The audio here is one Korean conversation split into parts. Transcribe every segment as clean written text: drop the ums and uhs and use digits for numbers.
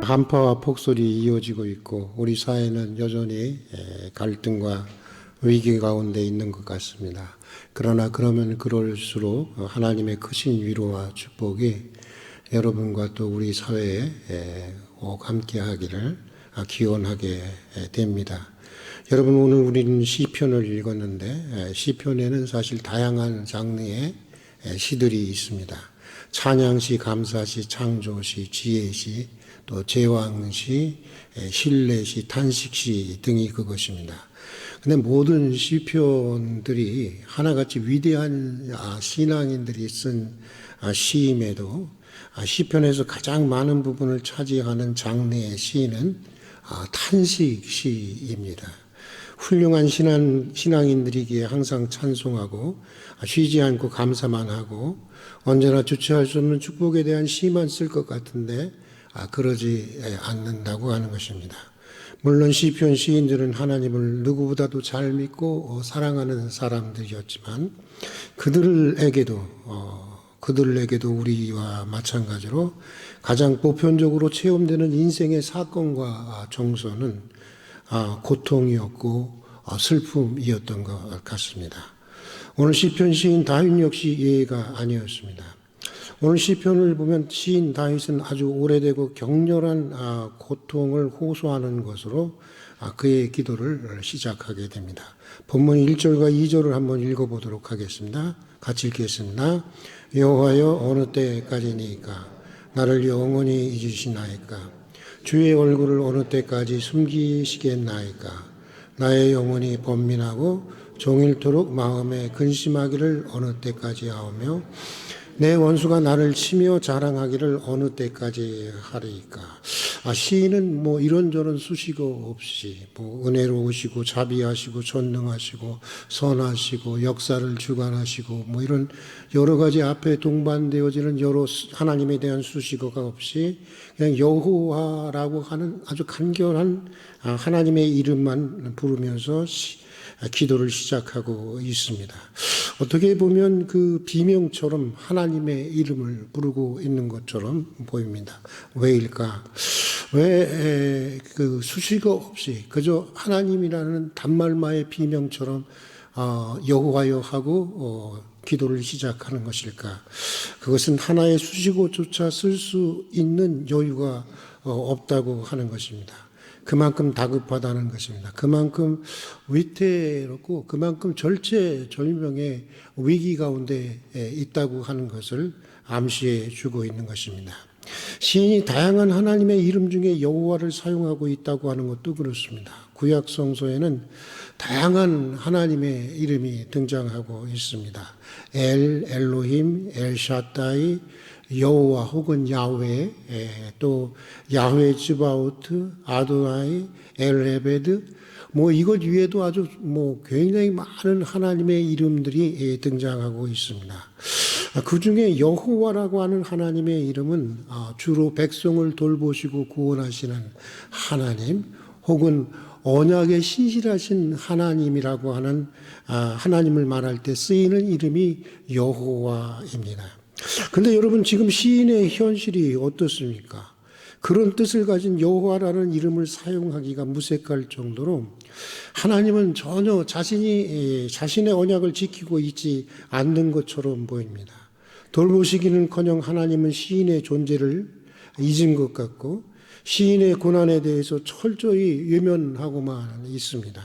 한파와 폭설이 이어지고 있고 우리 사회는 여전히 갈등과 위기 가운데 있는 것 같습니다. 그러나 그러면 그럴수록 하나님의 크신 위로와 축복이 여러분과 또 우리 사회에 꼭 함께하기를 기원하게 됩니다. 여러분, 오늘 우리는 시편을 읽었는데 시편에는 사실 다양한 장르의 시들이 있습니다. 찬양시, 감사시, 창조시, 지혜시, 또 제왕시, 신뢰시, 탄식시 등이 그것입니다. 근데 모든 시편들이 하나같이 위대한 신앙인들이 쓴 시임에도 시편에서 가장 많은 부분을 차지하는 장르의 시는 탄식시입니다. 훌륭한 신앙인들이기에 항상 찬송하고 쉬지 않고 감사만 하고 언제나 주체할 수 없는 축복에 대한 시만 쓸 것 같은데 그러지 않는다고 하는 것입니다. 물론 시편 시인들은 하나님을 누구보다도 잘 믿고 사랑하는 사람들이었지만 그들에게도 우리와 마찬가지로 가장 보편적으로 체험되는 인생의 사건과 정서는 고통이었고 슬픔이었던 것 같습니다. 오늘 시편 시인 다윗 역시 예외가 아니었습니다. 오늘 시편을 보면 시인 다윗은 아주 오래되고 격렬한 고통을 호소하는 것으로 그의 기도를 시작하게 됩니다. 본문 1절과 2절을 한번 읽어보도록 하겠습니다. 같이 읽겠습니다. 여호와여, 어느 때까지니까 나를 영원히 잊으시나이까? 주의 얼굴을 어느 때까지 숨기시겠나이까? 나의 영혼이 번민하고 종일토록 마음에 근심하기를 어느 때까지 하오며 내 원수가 나를 치며 자랑하기를 어느 때까지 하리이까? 시인은 이런저런 수식어 없이 은혜로우시고 자비하시고 전능하시고 선하시고 역사를 주관하시고 이런 여러 가지 앞에 동반되어지는 여러 하나님에 대한 수식어가 없이 그냥 여호와라고 하는 아주 간결한 하나님의 이름만 부르면서 기도를 시작하고 있습니다. 어떻게 보면 그 비명처럼 하나님의 이름을 부르고 있는 것처럼 보입니다. 왜일까? 왜 그 수식어 없이 그저 하나님이라는 단말마의 비명처럼 여호와여 하고 기도를 시작하는 것일까? 그것은 하나의 수식어조차 쓸 수 있는 여유가 없다고 하는 것입니다. 그만큼 다급하다는 것입니다. 그만큼 위태롭고 그만큼 절체절명의 위기 가운데 있다고 하는 것을 암시해 주고 있는 것입니다. 시인이 다양한 하나님의 이름 중에 여호와를 사용하고 있다고 하는 것도 그렇습니다. 구약 성서에는 다양한 하나님의 이름이 등장하고 있습니다. 엘로힘, 엘샤다이, 여호와 혹은 야훼, 또 야훼 츠바오트, 아도나이, 엘레베드, 이것 위에도 아주 굉장히 많은 하나님의 이름들이 등장하고 있습니다. 그 중에 여호와라고 하는 하나님의 이름은 주로 백성을 돌보시고 구원하시는 하나님, 혹은 언약에 신실하신 하나님이라고 하는 하나님을 말할 때 쓰이는 이름이 여호와입니다. 근데 여러분, 지금 시인의 현실이 어떻습니까? 그런 뜻을 가진 여호와라는 이름을 사용하기가 무색할 정도로 하나님은 전혀 자신의 언약을 지키고 있지 않는 것처럼 보입니다. 돌보시기는커녕 하나님은 시인의 존재를 잊은 것 같고 시인의 고난에 대해서 철저히 외면하고만 있습니다.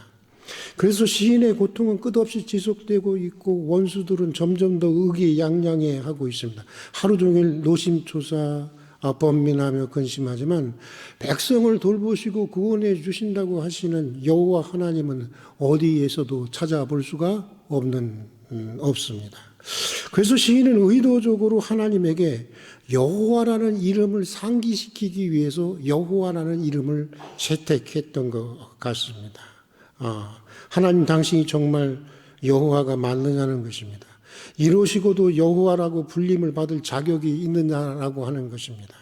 그래서 시인의 고통은 끝없이 지속되고 있고 원수들은 점점 더 의기양양해하고 있습니다. 하루 종일 노심초사 번민하며 근심하지만 백성을 돌보시고 구원해 주신다고 하시는 여호와 하나님은 어디에서도 찾아볼 수가 없습니다. 그래서 시인은 의도적으로 하나님에게 여호와라는 이름을 상기시키기 위해서 여호와라는 이름을 채택했던 것 같습니다. 하나님, 당신이 정말 여호와가 맞느냐는 것입니다. 이러시고도 여호와라고 불림을 받을 자격이 있느냐라고 하는 것입니다.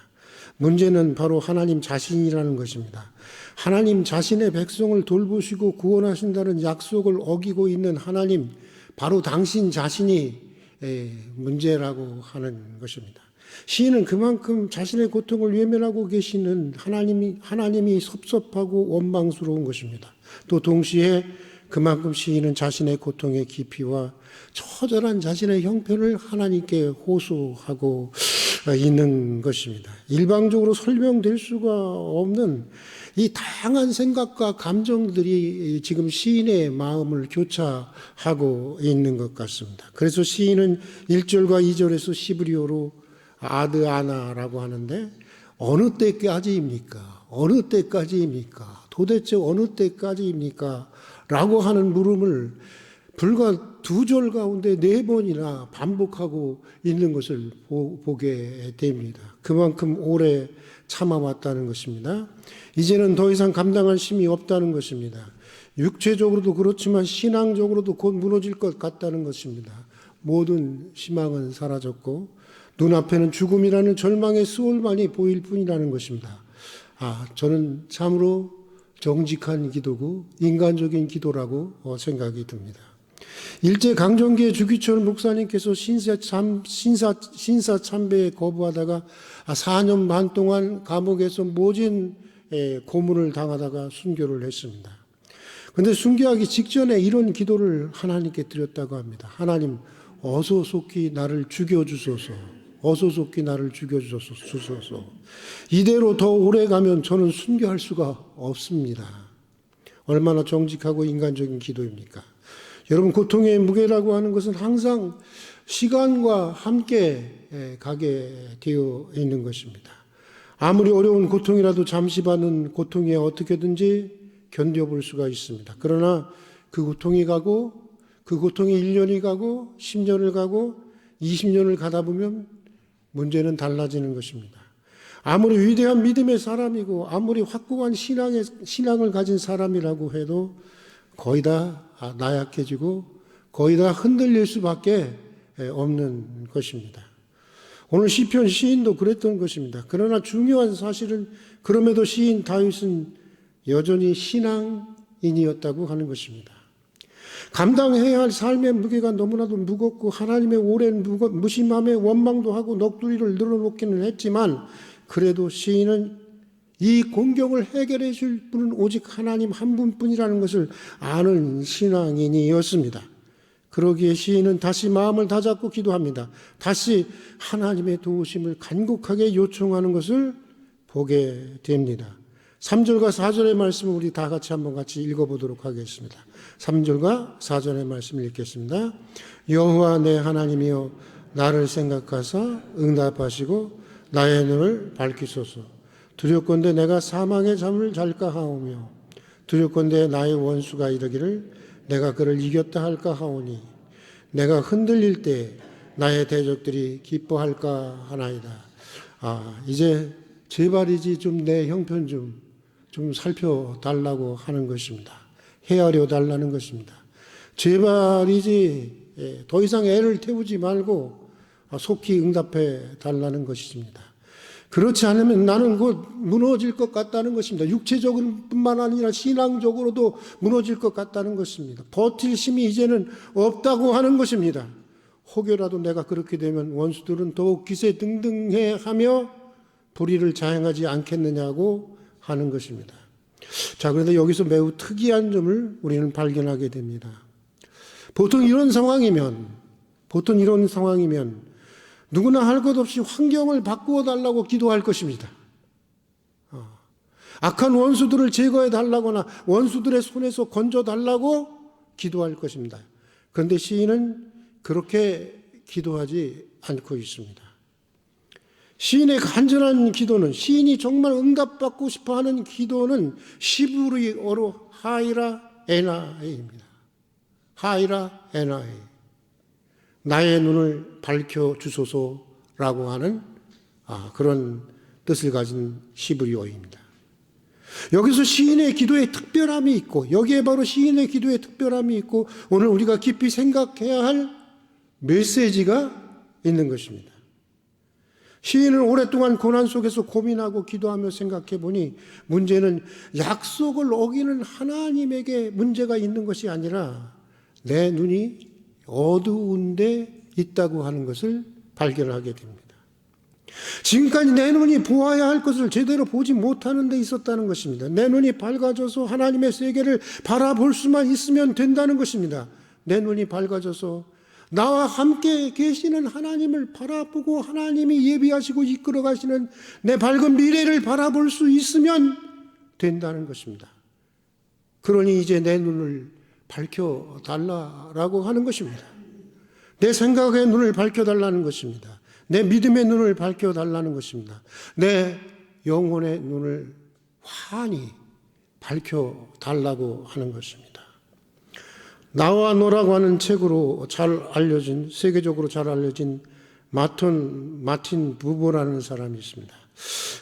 문제는 바로 하나님 자신이라는 것입니다. 하나님 자신의 백성을 돌보시고 구원하신다는 약속을 어기고 있는 하나님, 바로 당신 자신이 문제라고 하는 것입니다. 시인은 그만큼 자신의 고통을 외면하고 계시는 하나님이 섭섭하고 원망스러운 것입니다. 또 동시에 그만큼 시인은 자신의 고통의 깊이와 처절한 자신의 형편을 하나님께 호소하고 있는 것입니다. 일방적으로 설명될 수가 없는 이 다양한 생각과 감정들이 지금 시인의 마음을 교차하고 있는 것 같습니다. 그래서 시인은 1절과 2절에서 시브리어로 아드아나라고 하는데 어느 때까지입니까? 어느 때까지입니까? 도대체 어느 때까지입니까? 라고 하는 물음을 불과 2절 가운데 4번이나 반복하고 있는 것을 보게 됩니다. 그만큼 오래 참아왔다는 것입니다. 이제는 더 이상 감당할 힘이 없다는 것입니다. 육체적으로도 그렇지만 신앙적으로도 곧 무너질 것 같다는 것입니다. 모든 희망은 사라졌고 눈앞에는 죽음이라는 절망의 수월만이 보일 뿐이라는 것입니다. 저는 참으로 정직한 기도고 인간적인 기도라고 생각이 듭니다. 일제강점기에 주기철 목사님께서 신사참배에 거부하다가 4년 반 동안 감옥에서 모진 고문을 당하다가 순교를 했습니다. 그런데 순교하기 직전에 이런 기도를 하나님께 드렸다고 합니다. 하나님, 어서 속히 나를 죽여주소서. 어서 속히 나를 죽여주소서. 이대로 더 오래 가면 저는 순교할 수가 없습니다. 얼마나 정직하고 인간적인 기도입니까? 여러분, 고통의 무게라고 하는 것은 항상 시간과 함께 가게 되어 있는 것입니다. 아무리 어려운 고통이라도 잠시 받는 고통에 어떻게든지 견뎌볼 수가 있습니다. 그러나 그 고통이 가고 그 고통이 1년이 가고 10년을 가고 20년을 가다 보면 문제는 달라지는 것입니다. 아무리 위대한 믿음의 사람이고 아무리 확고한 신앙을 가진 사람이라고 해도 거의 다 나약해지고 거의 다 흔들릴 수밖에 없는 것입니다. 오늘 시편 시인도 그랬던 것입니다. 그러나 중요한 사실은 그럼에도 시인 다윗은 여전히 신앙인이었다고 하는 것입니다. 감당해야 할 삶의 무게가 너무나도 무겁고 하나님의 오랜 무심함에 원망도 하고 넋두리를 늘어놓기는 했지만 그래도 시인은 이 공경을 해결해 줄 분은 오직 하나님 한 분뿐이라는 것을 아는 신앙인이었습니다. 그러기에 시인은 다시 마음을 다잡고 기도합니다. 다시 하나님의 도우심을 간곡하게 요청하는 것을 보게 됩니다. 3절과 4절의 말씀을 우리 다 같이 한번 같이 읽어보도록 하겠습니다. 3절과 4절의 말씀을 읽겠습니다. 여호와 내 하나님이여 나를 생각하사 응답하시고 나의 눈을 밝히소서. 두렵건대 내가 사망의 잠을 잘까 하오며 두렵건대 나의 원수가 이르기를 내가 그를 이겼다 할까 하오니 내가 흔들릴 때 나의 대적들이 기뻐할까 하나이다. 이제 제발이지 좀 내 형편 좀 살펴달라고 하는 것입니다. 헤아려 달라는 것입니다. 제발이지 더 이상 애를 태우지 말고 속히 응답해 달라는 것입니다. 그렇지 않으면 나는 곧 무너질 것 같다는 것입니다. 육체적으로 뿐만 아니라 신앙적으로도 무너질 것 같다는 것입니다. 버틸 힘이 이제는 없다고 하는 것입니다. 혹여라도 내가 그렇게 되면 원수들은 더욱 기세등등해하며 불의를 자행하지 않겠느냐고 하는 것입니다. 자, 그런데 여기서 매우 특이한 점을 우리는 발견하게 됩니다. 보통 이런 상황이면 누구나 할 것 없이 환경을 바꾸어 달라고 기도할 것입니다. 악한 원수들을 제거해 달라거나 원수들의 손에서 건져 달라고 기도할 것입니다. 그런데 시인은 그렇게 기도하지 않고 있습니다. 시인의 간절한 기도는, 시인이 정말 응답받고 싶어하는 기도는 시브리어로 하이라 에나이입니다. 하이라 에나이, 나의 눈을 밝혀주소서라고 하는 그런 뜻을 가진 시브리어입니다. 여기서 시인의 기도에 특별함이 있고, 여기에 바로 시인의 기도에 특별함이 있고 오늘 우리가 깊이 생각해야 할 메시지가 있는 것입니다. 시인은 오랫동안 고난 속에서 고민하고 기도하며 생각해 보니 문제는 약속을 어기는 하나님에게 문제가 있는 것이 아니라 내 눈이 어두운 데 있다고 하는 것을 발견하게 됩니다. 지금까지 내 눈이 보아야 할 것을 제대로 보지 못하는 데 있었다는 것입니다. 내 눈이 밝아져서 하나님의 세계를 바라볼 수만 있으면 된다는 것입니다. 내 눈이 밝아져서 나와 함께 계시는 하나님을 바라보고 하나님이 예비하시고 이끌어 가시는 내 밝은 미래를 바라볼 수 있으면 된다는 것입니다. 그러니 이제 내 눈을 밝혀달라고 하는 것입니다. 내 생각의 눈을 밝혀달라는 것입니다. 내 믿음의 눈을 밝혀달라는 것입니다. 내 영혼의 눈을 환히 밝혀달라고 하는 것입니다. 나와 너라고 하는 책으로 잘 알려진, 세계적으로 잘 알려진 마틴 부버라는 사람이 있습니다.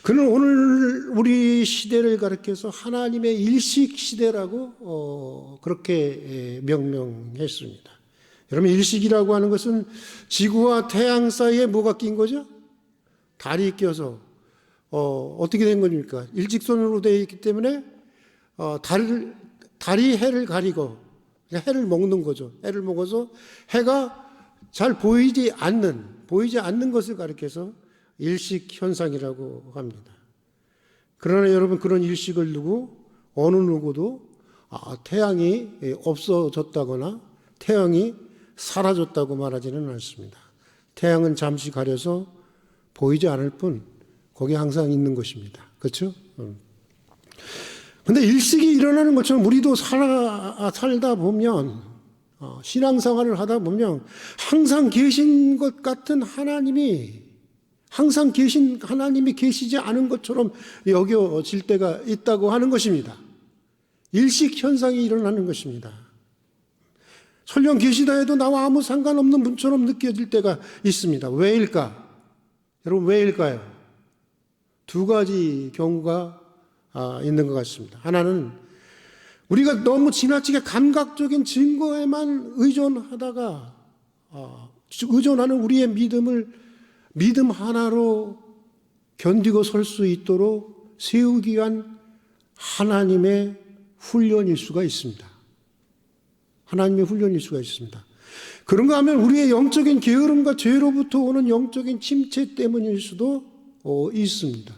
그는 오늘 우리 시대를 가리켜서 하나님의 일식 시대라고 그렇게 명명했습니다. 여러분, 일식이라고 하는 것은 지구와 태양 사이에 뭐가 낀 거죠? 달이 껴서 어떻게 된 겁니까? 일직선으로 되어 있기 때문에 달이 해를 가리고 해를 먹는 거죠. 해를 먹어서 해가 잘 보이지 않는 것을 가리켜서 일식 현상이라고 합니다. 그러나 여러분, 그런 일식을 두고 어느 누구도 태양이 없어졌다거나 태양이 사라졌다고 말하지는 않습니다. 태양은 잠시 가려서 보이지 않을 뿐 거기 항상 있는 것입니다. 그렇죠? 그런데 일식이 일어나는 것처럼 우리도 살다 보면 신앙생활을 하다 보면 항상 계신 것 같은 하나님이 계시지 않은 것처럼 여겨질 때가 있다고 하는 것입니다. 일식 현상이 일어나는 것입니다. 설령 계시다 해도 나와 아무 상관없는 분처럼 느껴질 때가 있습니다. 왜일까? 여러분, 왜일까요? 두 가지 경우가 있는 것 같습니다. 하나는 우리가 너무 지나치게 감각적인 증거에만 의존하다가 의존하는 우리의 믿음 하나로 견디고 설 수 있도록 세우기 위한 하나님의 훈련일 수가 있습니다. 하나님의 훈련일 수가 있습니다. 그런가 하면 우리의 영적인 게으름과 죄로부터 오는 영적인 침체 때문일 수도 있습니다.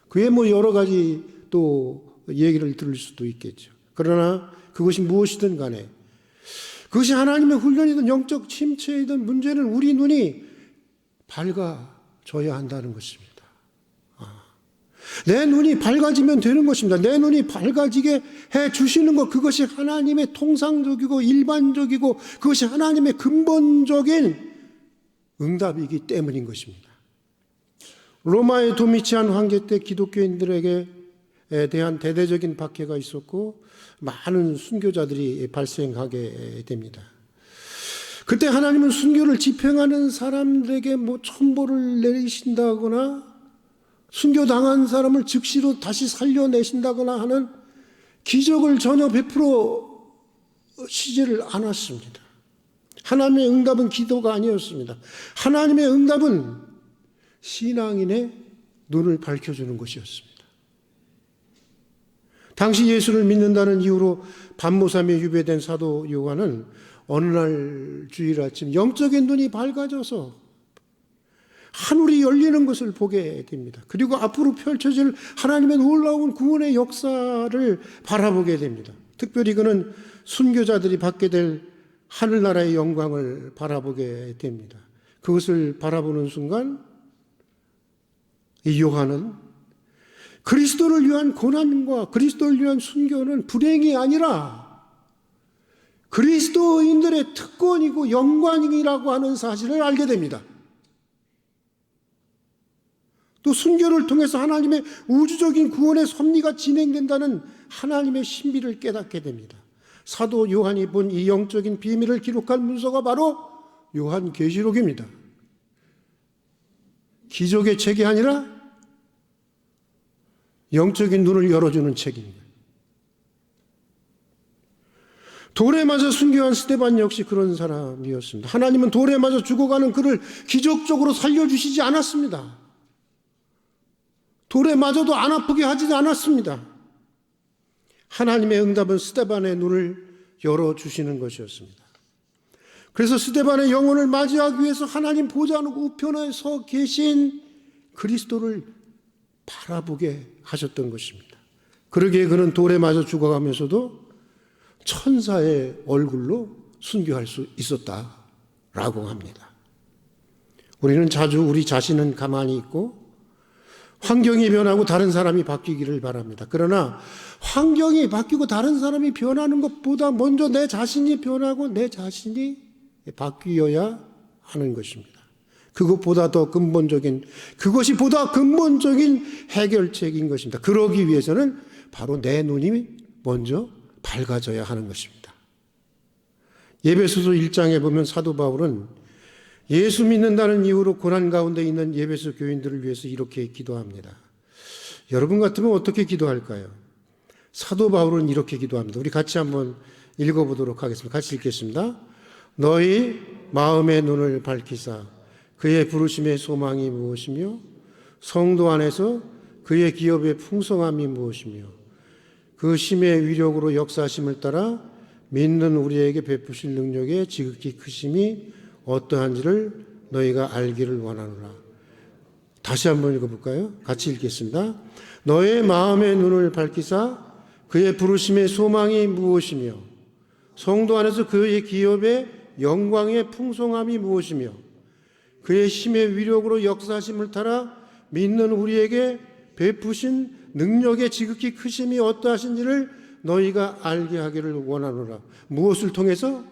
그에 여러 가지 또 얘기를 들을 수도 있겠죠. 그러나 그것이 무엇이든 간에 그것이 하나님의 훈련이든 영적 침체이든 문제는 우리 눈이 밝아져야 한다는 것입니다. 내 눈이 밝아지면 되는 것입니다. 내 눈이 밝아지게 해 주시는 것, 그것이 하나님의 통상적이고 일반적이고 그것이 하나님의 근본적인 응답이기 때문인 것입니다. 로마의 도미치안 황제 때 기독교인들에게 대한 대대적인 박해가 있었고 많은 순교자들이 발생하게 됩니다. 그때 하나님은 순교를 집행하는 사람들에게 천벌을 내리신다거나 순교당한 사람을 즉시로 다시 살려내신다거나 하는 기적을 전혀 베풀어지지를 않았습니다. 하나님의 응답은 기도가 아니었습니다. 하나님의 응답은 신앙인의 눈을 밝혀주는 것이었습니다. 당시 예수를 믿는다는 이유로 반모섬에 유배된 사도 요한은 어느 날 주일 아침 영적인 눈이 밝아져서 하늘이 열리는 것을 보게 됩니다. 그리고 앞으로 펼쳐질 하나님의 놀라운 구원의 역사를 바라보게 됩니다. 특별히 그는 순교자들이 받게 될 하늘나라의 영광을 바라보게 됩니다. 그것을 바라보는 순간 이 요한은 그리스도를 위한 고난과 그리스도를 위한 순교는 불행이 아니라 그리스도인들의 특권이고 영광이라고 하는 사실을 알게 됩니다. 또 순교를 통해서 하나님의 우주적인 구원의 섭리가 진행된다는 하나님의 신비를 깨닫게 됩니다. 사도 요한이 본 이 영적인 비밀을 기록한 문서가 바로 요한계시록입니다. 기적의 책이 아니라 영적인 눈을 열어주는 책입니다. 돌에 맞아 순교한 스데반 역시 그런 사람이었습니다. 하나님은 돌에 맞아 죽어가는 그를 기적적으로 살려주시지 않았습니다. 돌에 맞아도 안 아프게 하지 않았습니다. 하나님의 응답은 스데반의 눈을 열어주시는 것이었습니다. 그래서 스데반의 영혼을 맞이하기 위해서 하나님 보좌 우편에 서 계신 그리스도를 바라보게 하셨던 것입니다. 그러기에 그는 돌에 맞아 죽어가면서도 천사의 얼굴로 순교할 수 있었다라고 합니다. 우리는 자주 우리 자신은 가만히 있고 환경이 변하고 다른 사람이 바뀌기를 바랍니다. 그러나 환경이 바뀌고 다른 사람이 변하는 것보다 먼저 내 자신이 변하고 내 자신이 바뀌어야 하는 것입니다. 그것이 보다 근본적인 해결책인 것입니다. 그러기 위해서는 바로 내 눈이 먼저 밝아져야 하는 것입니다. 에베소서 1장에 보면 사도 바울은 예수 믿는다는 이유로 고난 가운데 있는 에베소 교인들을 위해서 이렇게 기도합니다. 여러분 같으면 어떻게 기도할까요? 사도 바울은 이렇게 기도합니다. 우리 같이 한번 읽어보도록 하겠습니다. 같이 읽겠습니다. 너희 마음의 눈을 밝히사 그의 부르심의 소망이 무엇이며 성도 안에서 그의 기업의 풍성함이 무엇이며 그 심의 위력으로 역사하심을 따라 믿는 우리에게 베푸실 능력의 지극히 크심이 어떠한지를 너희가 알기를 원하노라. 다시 한번 읽어볼까요? 같이 읽겠습니다. 너의 마음의 눈을 밝히사 그의 부르심의 소망이 무엇이며 성도 안에서 그의 기업의 영광의 풍성함이 무엇이며 그의 힘의 위력으로 역사하심을 따라 믿는 우리에게 베푸신 능력의 지극히 크심이 어떠하신지를 너희가 알게 하기를 원하노라. 무엇을 통해서?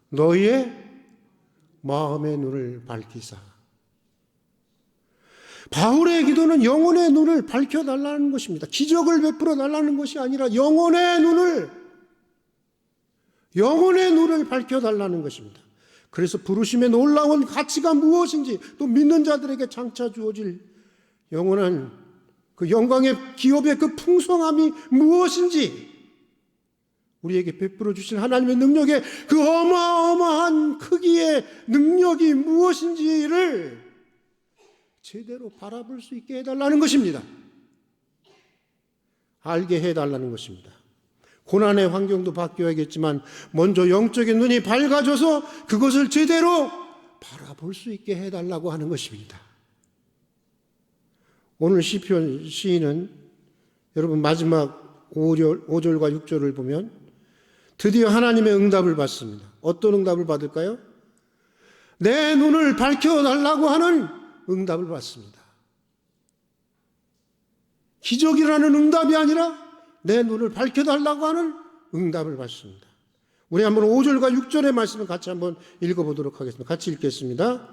너희의 마음의 눈을 밝히사. 바울의 기도는 영혼의 눈을 밝혀달라는 것입니다. 기적을 베풀어 달라는 것이 아니라 영혼의 눈을 밝혀달라는 것입니다. 그래서 부르심의 놀라운 가치가 무엇인지 또 믿는 자들에게 장차 주어질 영원한 그 영광의 기업의 그 풍성함이 무엇인지 우리에게 베풀어 주신 하나님의 능력의 그 어마어마한 크기의 능력이 무엇인지를 제대로 바라볼 수 있게 해달라는 것입니다. 알게 해달라는 것입니다. 고난의 환경도 바뀌어야겠지만 먼저 영적인 눈이 밝아져서 그것을 제대로 바라볼 수 있게 해달라고 하는 것입니다. 오늘 시편 시인은 여러분 마지막 5절과 6절을 보면 드디어 하나님의 응답을 받습니다. 어떤 응답을 받을까요? 내 눈을 밝혀달라고 하는 응답을 받습니다. 기적이라는 응답이 아니라 내 눈을 밝혀달라고 하는 응답을 받습니다. 우리 한번 5절과 6절의 말씀을 같이 한번 읽어보도록 하겠습니다. 같이 읽겠습니다.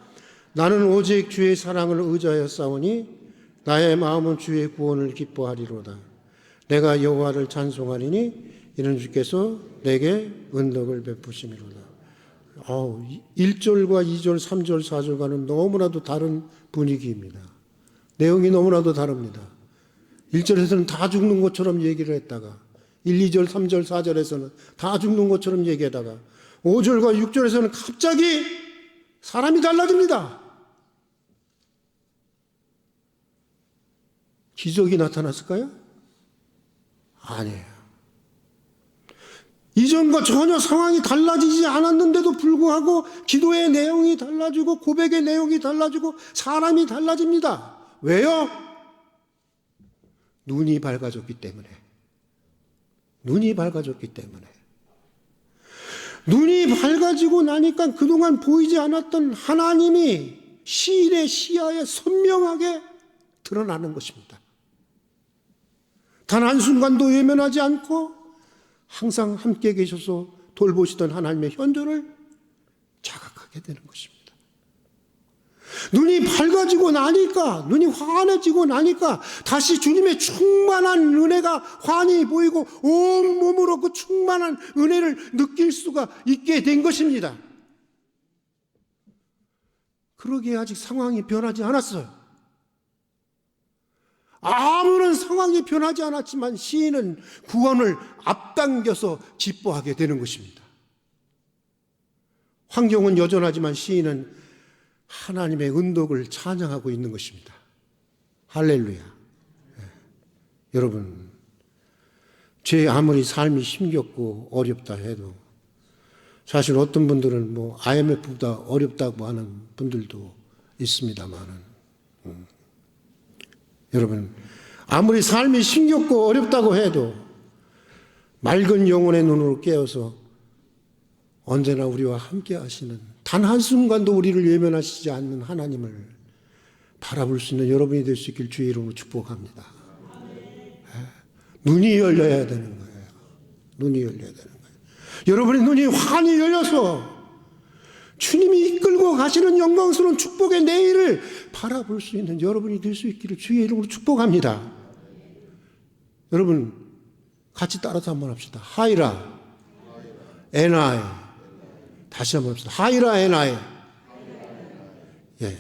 나는 오직 주의 사랑을 의지하여 싸우니 나의 마음은 주의 구원을 기뻐하리로다. 내가 여호와를 찬송하리니 이는 주께서 내게 은덕을 베푸심이로다. 1절과 2절, 3절, 4절과는 너무나도 다른 분위기입니다. 내용이 너무나도 다릅니다. 1절에서는 다 죽는 것처럼 얘기를 했다가 1, 2절, 3절, 4절에서는 다 죽는 것처럼 얘기하다가 5절과 6절에서는 갑자기 사람이 달라집니다. 기적이 나타났을까요? 아니에요. 이전과 전혀 상황이 달라지지 않았는데도 불구하고 기도의 내용이 달라지고 고백의 내용이 달라지고 사람이 달라집니다. 왜요? 눈이 밝아졌기 때문에. 눈이 밝아지고 나니까 그동안 보이지 않았던 하나님이 시인의 시야에 선명하게 드러나는 것입니다. 단 한순간도 외면하지 않고 항상 함께 계셔서 돌보시던 하나님의 현존을 자각하게 되는 것입니다. 눈이 밝아지고 나니까, 눈이 환해지고 나니까 다시 주님의 충만한 은혜가 환히 보이고 온 몸으로 그 충만한 은혜를 느낄 수가 있게 된 것입니다. 그러기에 아직 상황이 변하지 않았어요. 아무런 상황이 변하지 않았지만 시인은 구원을 앞당겨서 기뻐하게 되는 것입니다. 환경은 여전하지만 시인은 하나님의 은덕을 찬양하고 있는 것입니다. 할렐루야. 여러분, 제 아무리 삶이 힘겹고 어렵다 해도 사실 어떤 분들은 IMF보다 어렵다고 하는 분들도 있습니다만은 여러분, 아무리 삶이 힘겹고 어렵다고 해도 맑은 영혼의 눈으로 깨어서 언제나 우리와 함께 하시는, 단 한순간도 우리를 외면하시지 않는 하나님을 바라볼 수 있는 여러분이 될 수 있길 주의 이름으로 축복합니다. 눈이 열려야 되는 거예요. 눈이 열려야 되는 거예요. 여러분의 눈이 환히 열려서 주님이 이끌고 가시는 영광스러운 축복의 내일을 바라볼 수 있는 여러분이 될 수 있기를 주의 이름으로 축복합니다. 여러분, 같이 따라서 한번 합시다. 하이라 에나이. 다시 한번 합시다. 하이라 에나이. 예,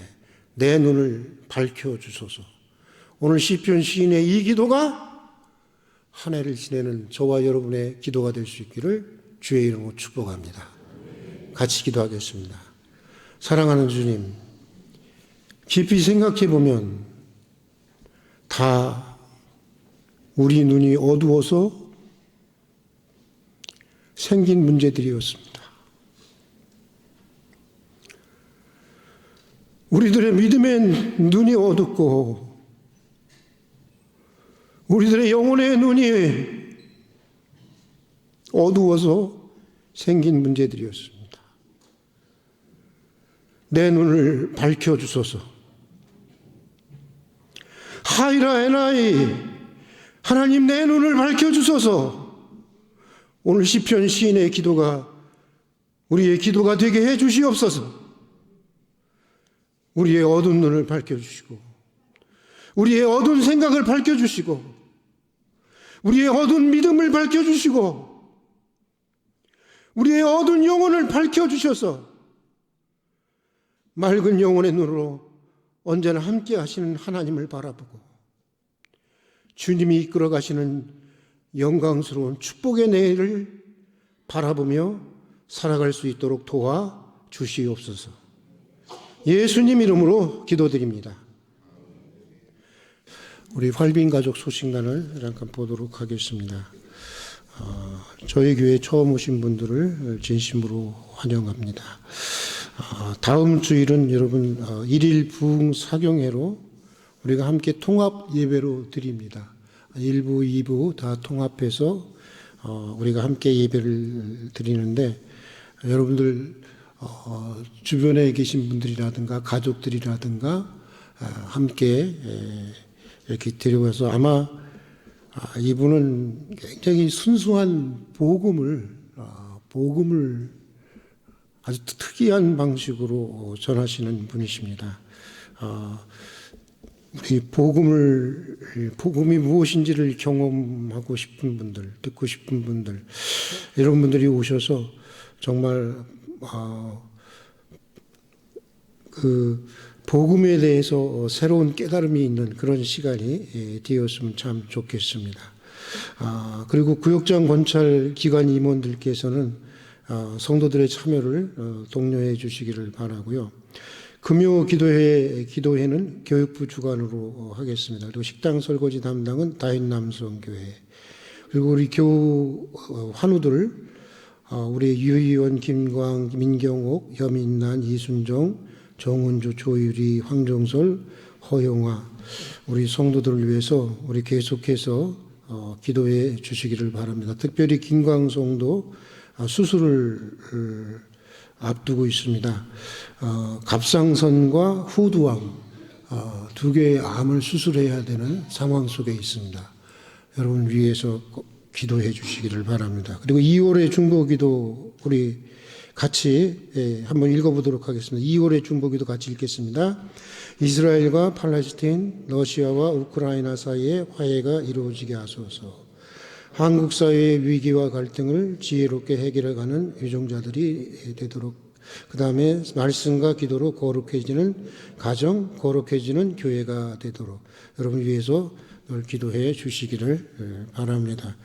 내 눈을 밝혀주소서. 오늘 시편 시인의 이 기도가 한 해를 지내는 저와 여러분의 기도가 될 수 있기를 주의 이름으로 축복합니다. 같이 기도하겠습니다. 사랑하는 주님, 깊이 생각해 보면 다 우리 눈이 어두워서 생긴 문제들이었습니다. 우리들의 믿음의 눈이 어둡고 우리들의 영혼의 눈이 어두워서 생긴 문제들이었습니다. 내 눈을 밝혀주소서. 하이라 에나이, 하나님 내 눈을 밝혀주소서. 오늘 시편 시인의 기도가 우리의 기도가 되게 해주시옵소서. 우리의 어두운 눈을 밝혀주시고 우리의 어두운 생각을 밝혀주시고 우리의 어두운 믿음을 밝혀주시고 우리의 어두운 영혼을 밝혀주셔서 맑은 영혼의 눈으로 언제나 함께 하시는 하나님을 바라보고 주님이 이끌어 가시는 영광스러운 축복의 내일을 바라보며 살아갈 수 있도록 도와주시옵소서. 예수님 이름으로 기도드립니다. 우리 활빈 가족 소식란을 잠깐 보도록 하겠습니다. 저희 교회 처음 오신 분들을 진심으로 환영합니다. 다음 주일은 여러분 1일 부흥 사경회로 우리가 함께 통합 예배로 드립니다. 1부, 2부 다 통합해서 우리가 함께 예배를 드리는데 여러분들 주변에 계신 분들이라든가 가족들이라든가 함께 이렇게 데려와서 아마 이분은 굉장히 순수한 복음을 아주 특이한 방식으로 전하시는 분이십니다. 우리 복음이 무엇인지를 경험하고 싶은 분들, 듣고 싶은 분들, 이런 분들이 오셔서 정말 그 복음에 대해서 새로운 깨달음이 있는 그런 시간이 되었으면 참 좋겠습니다. 그리고 구역장 권찰 기관 임원들께서는 성도들의 참여를 독려해 주시기를 바라고요. 금요 기도회는 교육부 주관으로 하겠습니다. 그리고 식당 설거지 담당은 다윗남성교회. 그리고 우리 환우들 우리 유의원 김광, 민경옥, 여민난, 이순정, 정은주, 조유리, 황정솔, 허용화 우리 성도들을 위해서 우리 계속해서 기도해 주시기를 바랍니다. 특별히 김광성도 수술을 앞두고 있습니다. 갑상선과 후두암 두 개의 암을 수술해야 되는 상황 속에 있습니다. 여러분 위해서 기도해 주시기를 바랍니다. 그리고 2월의 중보기도 우리 같이 한번 읽어보도록 하겠습니다. 2월의 중보기도 같이 읽겠습니다. 이스라엘과 팔레스타인, 러시아와 우크라이나 사이에 화해가 이루어지게 하소서. 한국 사회의 위기와 갈등을 지혜롭게 해결해가는 유종자들이 되도록, 그 다음에 말씀과 기도로 거룩해지는 가정, 거룩해지는 교회가 되도록 여러분 위해서 늘 기도해 주시기를 바랍니다.